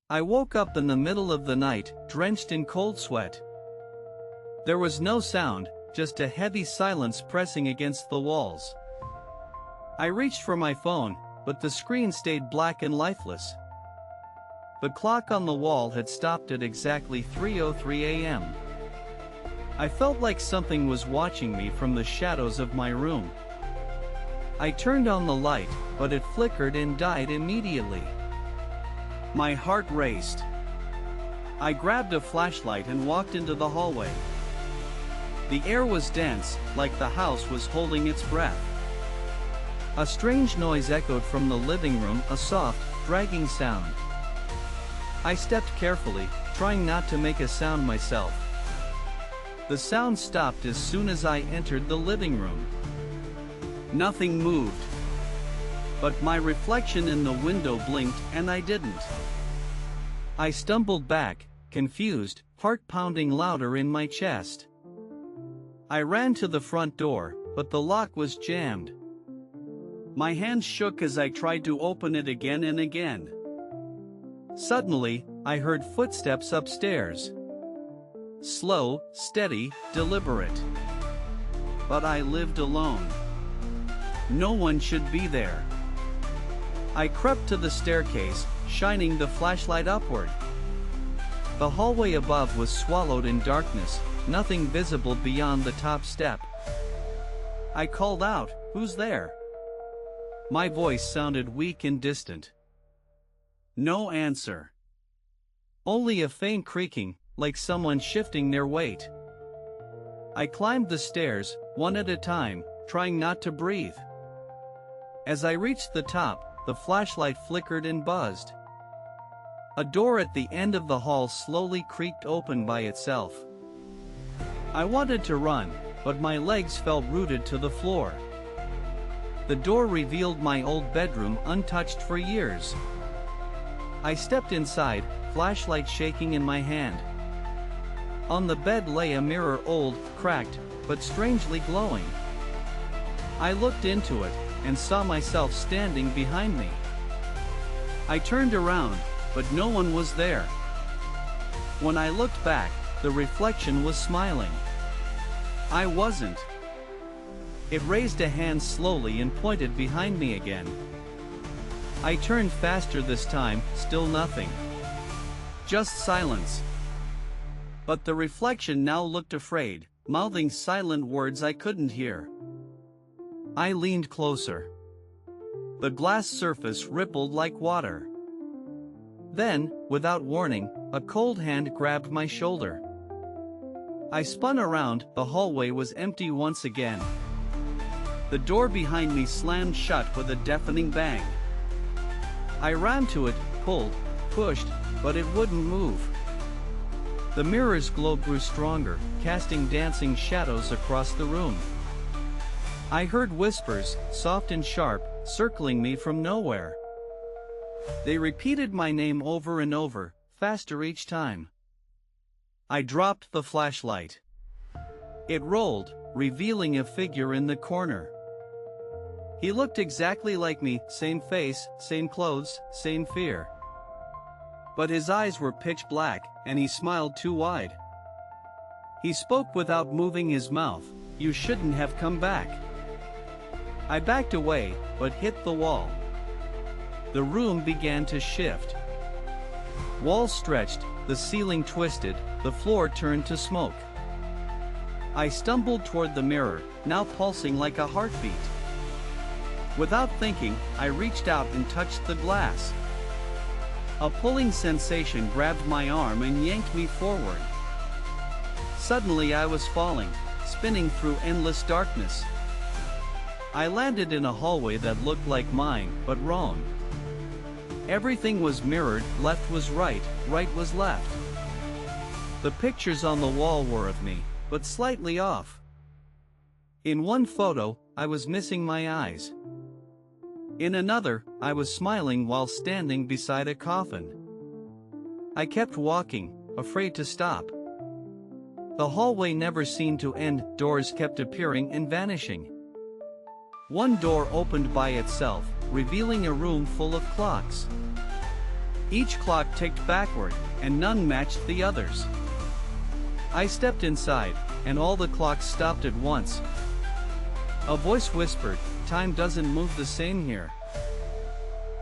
I woke up in the middle of the night, drenched in cold sweat. There was no sound, just a heavy silence pressing against the walls. I reached for my phone, but the screen stayed black and lifeless. The clock on the wall had stopped at exactly 3:03 a.m. I felt like something was watching me from the shadows of my room. I turned on the light, but it flickered and died immediately. My heart raced. I grabbed a flashlight and walked into the hallway. The air was dense, like the house was holding its breath. A strange noise echoed from the living room, a soft, dragging sound. I stepped carefully, trying not to make a sound myself. The sound stopped as soon as I entered the living room. Nothing moved. But my reflection in the window blinked, and I didn't. I stumbled back, confused, heart pounding louder in my chest. I ran to the front door, but the lock was jammed. My hands shook as I tried to open it again and again. Suddenly, I heard footsteps upstairs. Slow, steady, deliberate. But I lived alone. No one should be there. I crept to the staircase, shining the flashlight upward. The hallway above was swallowed in darkness, nothing visible beyond the top step. I called out, "Who's there?" My voice sounded weak and distant. No answer. Only a faint creaking, like someone shifting their weight. I climbed the stairs, one at a time, trying not to breathe. As I reached the top, the flashlight flickered and buzzed. A door at the end of the hall slowly creaked open by itself. I wanted to run, but my legs felt rooted to the floor. The door revealed my old bedroom untouched for years. I stepped inside, flashlight shaking in my hand. On the bed lay a mirror, old, cracked, but strangely glowing. I looked into it, and saw myself standing behind me. I turned around, but no one was there. When I looked back, the reflection was smiling. I wasn't. It raised a hand slowly and pointed behind me again. I turned faster this time, still nothing. Just silence. But the reflection now looked afraid, mouthing silent words I couldn't hear. I leaned closer. The glass surface rippled like water. Then, without warning, a cold hand grabbed my shoulder. I spun around, the hallway was empty once again. The door behind me slammed shut with a deafening bang. I ran to it, pulled, pushed, but it wouldn't move. The mirror's glow grew stronger, casting dancing shadows across the room. I heard whispers, soft and sharp, circling me from nowhere. They repeated my name over and over, faster each time. I dropped the flashlight. It rolled, revealing a figure in the corner. He looked exactly like me, same face, same clothes, same fear. But his eyes were pitch black, and he smiled too wide. He spoke without moving his mouth, "You shouldn't have come back." I backed away, but hit the wall. The room began to shift. Walls stretched, the ceiling twisted, the floor turned to smoke. I stumbled toward the mirror, now pulsing like a heartbeat. Without thinking, I reached out and touched the glass. A pulling sensation grabbed my arm and yanked me forward. Suddenly I was falling, spinning through endless darkness. I landed in a hallway that looked like mine, but wrong. Everything was mirrored, left was right, right was left. The pictures on the wall were of me, but slightly off. In one photo, I was missing my eyes. In another, I was smiling while standing beside a coffin. I kept walking, afraid to stop. The hallway never seemed to end, doors kept appearing and vanishing. One door opened by itself, revealing a room full of clocks. Each clock ticked backward, and none matched the others. I stepped inside, and all the clocks stopped at once. A voice whispered, "Time doesn't move the same here."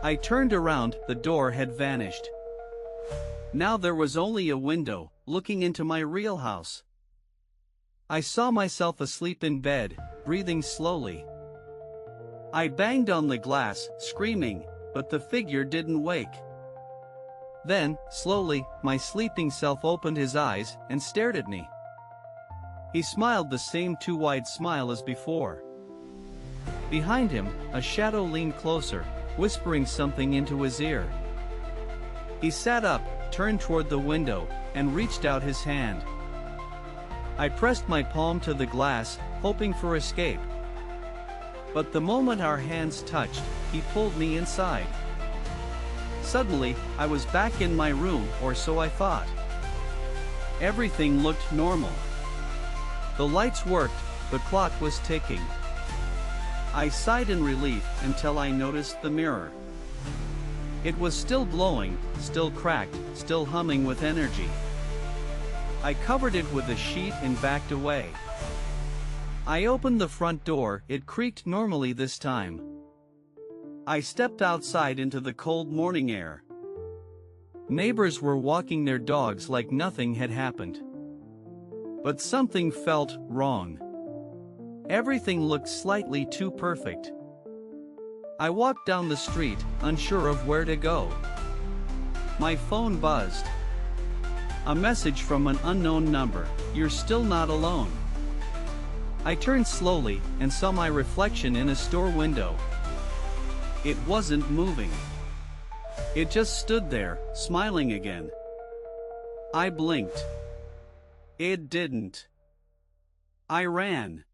I turned around, the door had vanished. Now there was only a window, looking into my real house. I saw myself asleep in bed, breathing slowly. I banged on the glass, screaming, but the figure didn't wake. Then, slowly, my sleeping self opened his eyes and stared at me. He smiled the same too wide smile as before. Behind him, a shadow leaned closer, whispering something into his ear. He sat up, turned toward the window, and reached out his hand. I pressed my palm to the glass, hoping for escape. But the moment our hands touched, he pulled me inside. Suddenly, I was back in my room, or so I thought. Everything looked normal. The lights worked, the clock was ticking. I sighed in relief until I noticed the mirror. It was still glowing, still cracked, still humming with energy. I covered it with a sheet and backed away. I opened the front door, it creaked normally this time. I stepped outside into the cold morning air. Neighbors were walking their dogs like nothing had happened. But something felt wrong. Everything looked slightly too perfect. I walked down the street, unsure of where to go. My phone buzzed. A message from an unknown number, "You're still not alone." I turned slowly and saw my reflection in a store window. It wasn't moving. It just stood there, smiling again. I blinked. It didn't. I ran.